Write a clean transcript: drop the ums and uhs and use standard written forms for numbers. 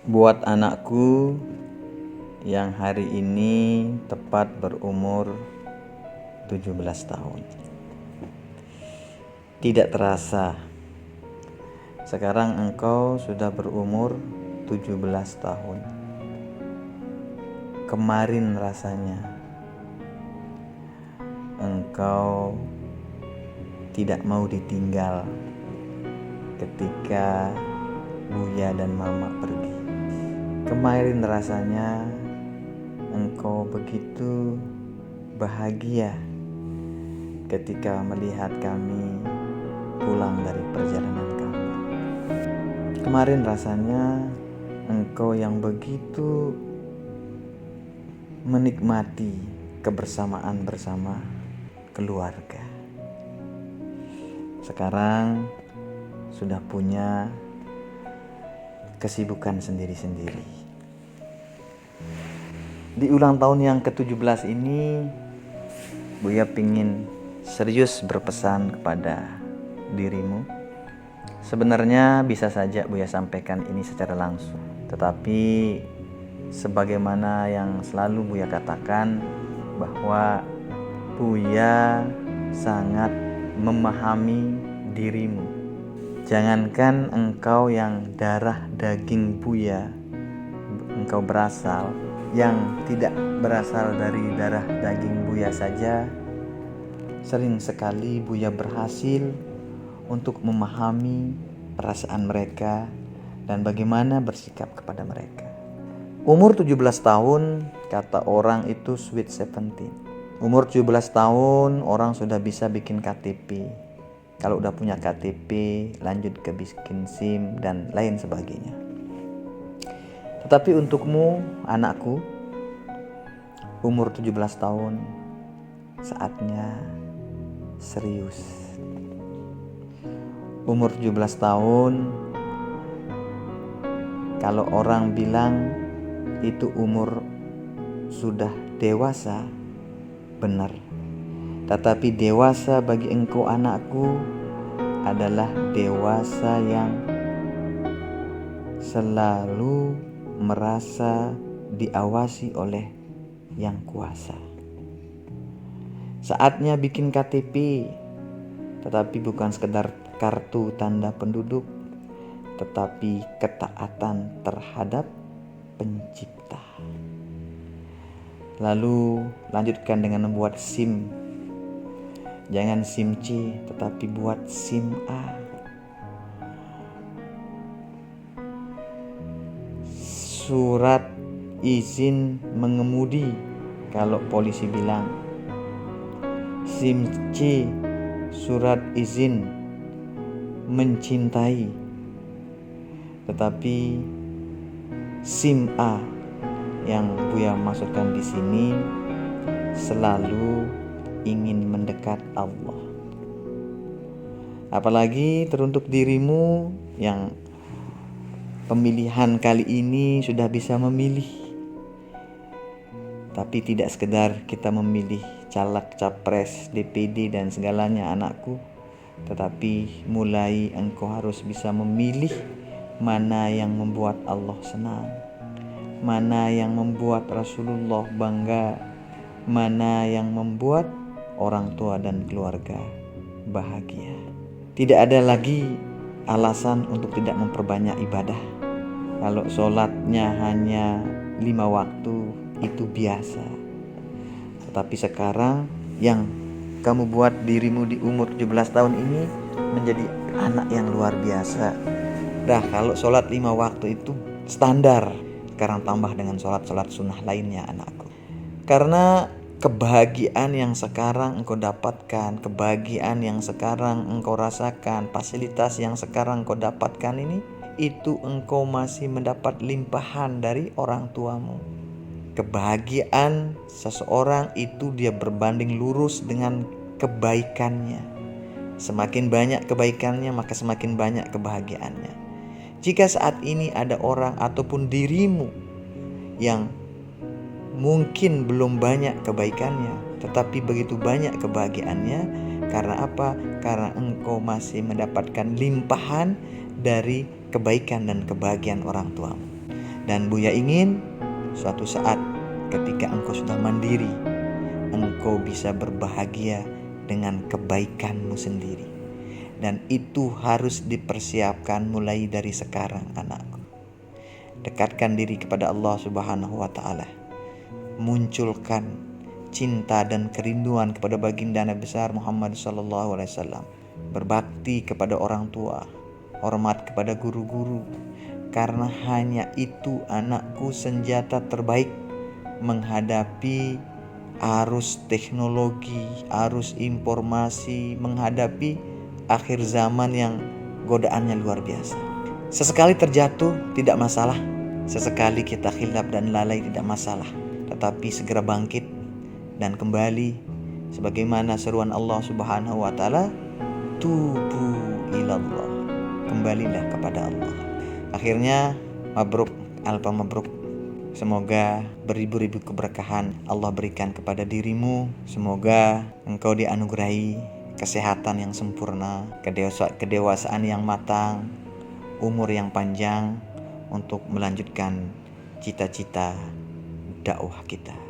Buat anakku yang hari ini tepat berumur 17 tahun. Tidak terasa, sekarang engkau sudah berumur 17 tahun. Kemarin rasanya engkau tidak mau ditinggal ketika Buya dan Mama pergi. Kemarin rasanya engkau begitu bahagia ketika melihat kami pulang dari perjalanan kami. Kemarin rasanya engkau yang begitu menikmati kebersamaan bersama keluarga. Sekarang sudah punya kesibukan sendiri-sendiri. Di ulang tahun yang ke-17 ini, Buya pingin serius berpesan kepada dirimu. Sebenarnya bisa saja Buya sampaikan ini secara langsung, tetapi sebagaimana yang selalu Buya katakan, bahwa Buya sangat memahami dirimu. Jangankan engkau yang darah daging Buya engkau berasal, yang tidak berasal dari darah daging Buya saja, sering sekali Buya berhasil untuk memahami perasaan mereka dan bagaimana bersikap kepada mereka. Umur 17 tahun, kata orang itu sweet 17. Umur 17 tahun orang sudah bisa bikin KTP. Kalau udah punya KTP, lanjut ke bikin SIM dan lain sebagainya. Tetapi untukmu, anakku, umur 17 tahun, saatnya serius. Umur 17 tahun, kalau orang bilang itu umur sudah dewasa, benar. Tetapi dewasa bagi engkau anakku adalah dewasa yang selalu merasa diawasi oleh yang kuasa. Saatnya bikin KTP, tetapi bukan sekedar kartu tanda penduduk, tetapi ketaatan terhadap pencipta. Lalu lanjutkan dengan membuat SIM. Jangan SIM C, tetapi buat SIM A. Surat izin mengemudi kalau polisi bilang. SIM C, surat izin mencintai. Tetapi SIM A yang Buya maksudkan di sini selalu ingin mendekat Allah. Apalagi teruntuk dirimu yang pemilihan kali ini sudah bisa memilih. Tapi tidak sekedar kita memilih caleg, capres, DPD dan segalanya anakku, tetapi mulai engkau harus bisa memilih mana yang membuat Allah senang, mana yang membuat Rasulullah bangga, mana yang membuat orang tua dan keluarga bahagia. Tidak ada lagi alasan untuk tidak memperbanyak ibadah. Kalau sholatnya hanya 5 waktu itu biasa. Tetapi sekarang yang kamu buat dirimu di umur 17 tahun ini menjadi anak yang luar biasa. Dah kalau sholat 5 waktu itu standar, sekarang tambah dengan sholat-sholat sunnah lainnya anakku. Karena kebahagiaan yang sekarang engkau dapatkan, kebahagiaan yang sekarang engkau rasakan, fasilitas yang sekarang engkau dapatkan ini, itu engkau masih mendapat limpahan dari orang tuamu. Kebahagiaan seseorang itu dia berbanding lurus dengan kebaikannya. Semakin banyak kebaikannya, maka semakin banyak kebahagiaannya. Jika saat ini ada orang ataupun dirimu yang mungkin belum banyak kebaikannya, tetapi begitu banyak kebahagiaannya. Karena apa? Karena engkau masih mendapatkan limpahan dari kebaikan dan kebahagiaan orang tuamu. Dan Buya ingin suatu saat ketika engkau sudah mandiri, engkau bisa berbahagia dengan kebaikanmu sendiri. Dan itu harus dipersiapkan mulai dari sekarang, anakku. Dekatkan diri kepada Allah Subhanahu wa ta'ala. Munculkan cinta dan kerinduan kepada baginda Nabi besar Muhammad SAW. Berbakti kepada orang tua, hormat kepada guru-guru. Karena hanya itu, anakku, senjata terbaik menghadapi arus teknologi, arus informasi, menghadapi akhir zaman yang godaannya luar biasa. Sesekali terjatuh tidak masalah, sesekali kita khilaf dan lalai tidak masalah, tetapi segera bangkit dan kembali sebagaimana seruan Allah Subhanahu wa ta'ala, tubu ilallah, kembalilah kepada Allah. Akhirnya mabruk, alfa mabruk. Semoga beribu-ribu keberkahan Allah berikan kepada dirimu. Semoga engkau dianugerahi kesehatan yang sempurna, kedewasaan yang matang, umur yang panjang untuk melanjutkan cita-cita dakwah kita.